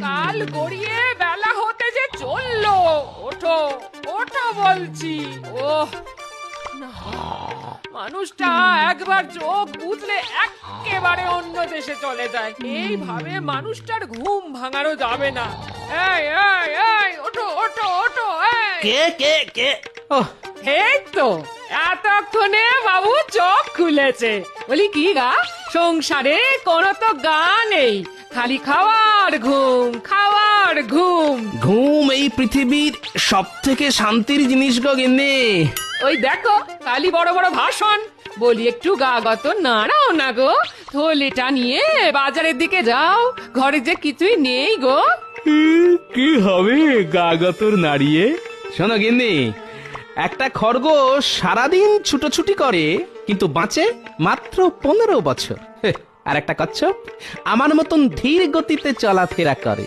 কাল গড়িয়ে বেলা হতে যে চললো। ওঠো ওঠো বলছি। ওহ না, মানুষটা একবার চোখ বুঝলে একেবারে অন্য দেশে চলে যায়। এইভাবে মানুষটার ঘুম ভাঙানো যাবে না। এই এই এই ওঠো ওঠো ওঠো। এই কে কে কে? ওহ, এই তো এতক্ষণে বাবু চোখ খুলেছে। বলি কি গা, সংসারে কোনো তো গা নেই, খালি খাওয়ার ঘুম খাওয়ার ঘুম। ঘুম এই পৃথিবীর সব থেকে শান্তির জিনিস গো গিন্নি। ওই দেখো খালি বড় বড় ভাষণ। বলি একটু গা গত নাড়াও না গো, থলিটা নিয়ে বাজারের দিকে যাও, ঘরে যে কিছুই নেই গো। কি হবে গাগতর নাড়িয়ে? শোনো গিন্নি, একটা খরগোশ সারাদিন ছুটোছুটি করে কিন্তু বাঁচে মাত্র 15 বছর। আর একটা কচ্ছপ আমার মতন ধীর গতিতে চলাফেরা করে,